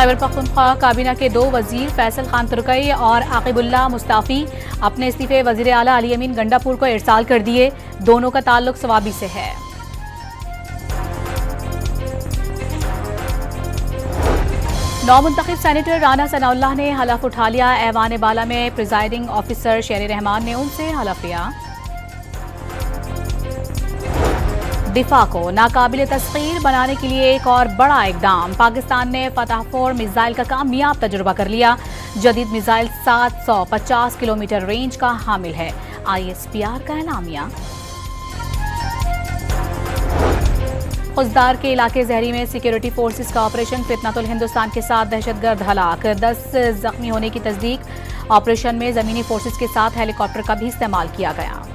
खैबर पख्तूनख्वा काबीना के दो वजीर फैसल खान तुर्कई और आकिबुल्लाह मुस्ताफी अपने इस्तीफे वजीर आला अली अमीन गंडापुर को इरसाल कर दिए। दोनों का ताल्लुक सवाबी से है। नौमुंतखब सेनेटर राना सनाउल्लाह ने हलफ उठा लिया। ऐवान बाला में प्रिजाइडिंग ऑफिसर शेर रहमान ने उनसे हलफ लिया। दिफा को नाकाबिल तस्खीर बनाने के लिए एक और बड़ा इकदाम। पाकिस्तान ने फतह 4 मिसाइल का कामयाब तजुर्बा कर लिया। जदीद मिसाइल 750 किलोमीटर रेंज का हामिल है। ISPR का एलामिया। खुजदार के इलाके जहरी में सिक्योरिटी फोर्सेस का ऑपरेशन। फितनतुल हिंदुस्तान के साथ दहशतगर्द हलाक, 10 जख्मी होने की तस्दीक। ऑपरेशन में जमीनी फोर्सेस के साथ हेलीकॉप्टर का भी इस्तेमाल किया गया।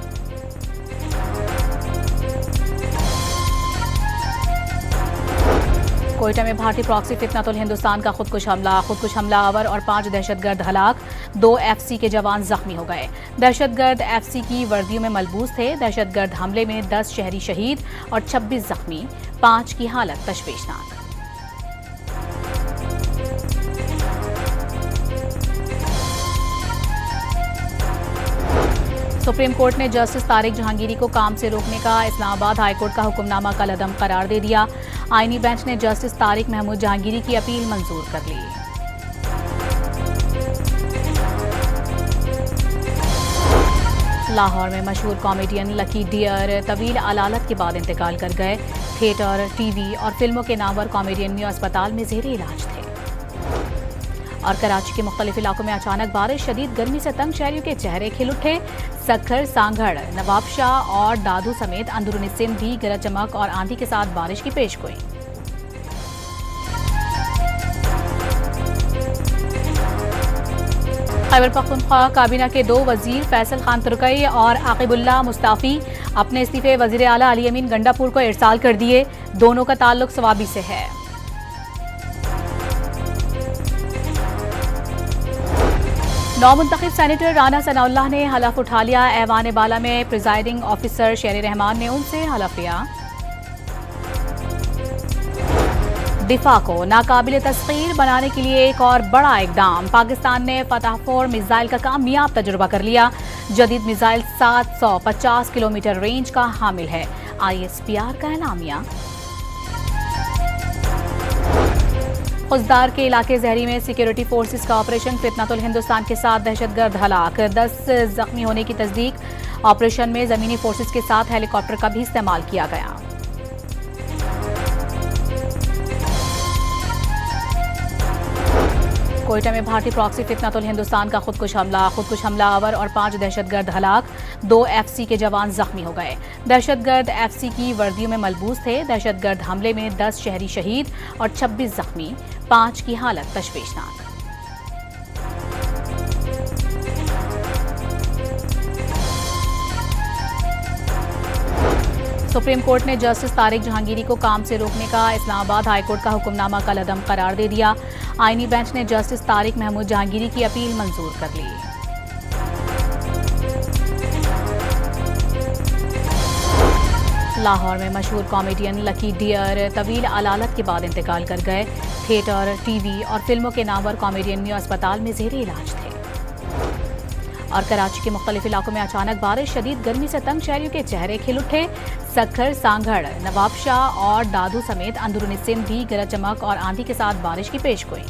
कोयटा में भारतीय प्रॉक्सी फितनतुल हिंदुस्तान का खुदकुश हमलावर और 5 दहशतगर्द हलाक। 2 FC के जवान जख्मी हो गए। दहशतगर्द FC की वर्दियों में मलबूस थे। दहशतगर्द हमले में 10 शहरी शहीद और 26 जख्मी। 5 की हालत तशवीशनाक। सुप्रीम कोर्ट ने जस्टिस तारिक जहांगीरी को काम से रोकने का इस्लामाबाद हाईकोर्ट का हुक्मनामा कलअदम करार दे दिया। आईनी बेंच ने जस्टिस तारिक महमूद जहांगीरी की अपील मंजूर कर ली। लाहौर में मशहूर कॉमेडियन लकी डियर तवील अलालत के बाद इंतकाल कर गए। थिएटर, टीवी और फिल्मों के नामवर कॉमेडियन न्यू अस्पताल में ज़ेरे इलाज थे। और कराची के मुख्तलिफ इलाकों में अचानक बारिश, शदीद गर्मी से तंग शहरियों के चेहरे खिल उठे। सक्खर, सांगड़, नवाबशाह और दादू समेत अंदरूनी सिंध भी गरज चमक और आंधी के साथ बारिश की पेशगोई। खैबर पख्तूनख्वा काबीना के दो वजीर फैसल खान तुर्कई और आकिबुल्लाह मुस्ताफी अपने इस्तीफे वजीर आला अली अमीन गंडापुर को इरसाल कर दिए। दोनों का ताल्लुक सवाबी से है। नौमुंतखब सेनेटर राना सनाउल्लाह ने हलफ उठा लिया। ऐवान बाला में प्रिजाइडिंग ऑफिसर शेर रहमान ने उनसे हलफ लिया। दिफा को नाकाबिल तस्खीर बनाने के लिए एक और बड़ा इकदाम। पाकिस्तान ने फतह 4 मिसाइल का कामयाब तजुर्बा कर लिया। जदीद मिसाइल 750 किलोमीटर रेंज का हामिल है। ISPR का एलामिया। खुजदार के इलाके जहरी में सिक्योरिटी फोर्सेस का ऑपरेशन। फितनतुल हिंदुस्तान के साथ दहशतगर्द हलाक, 10 जख्मी होने की तस्दीक। ऑपरेशन में जमीनी फोर्सेस के साथ हेलीकॉप्टर का भी इस्तेमाल किया गया। कोयटा में भारतीय प्रॉक्सी फितनतुल हिंदुस्तान का खुदकुश हमलावर और 5 दहशतगर्द हलाक। 2 FC के जवान जख्मी हो गए। दहशतगर्द FC की वर्दियों में मलबूस थे। दहशतगर्द हमले में 10 शहरी शहीद और 26 जख्मी। 5 की हालत तशवीशनाक। सुप्रीम कोर्ट ने जस्टिस तारिक जहांगीरी को काम से रोकने का इस्लामाबाद हाईकोर्ट का हुक्मनामा कलअदम करार दे दिया। आईनी बेंच ने जस्टिस तारिक महमूद जहांगीरी की अपील मंजूर कर ली। लाहौर में मशहूर कॉमेडियन लकी डियर तवील अलालत के बाद इंतकाल कर गए। थिएटर, टीवी और फिल्मों के नामवर कॉमेडियन न्यू अस्पताल में ज़ेरे इलाज थे। और कराची के मुख्तलिफ इलाकों में अचानक बारिश, शदीद गर्मी से तंग शहरियों के चेहरे खिल उठे। सक्खर, सांगड़, नवाबशाह और दादू समेत अंदरूनी सिंध भी गरज चमक और आंधी के साथ बारिश की पेशगोई।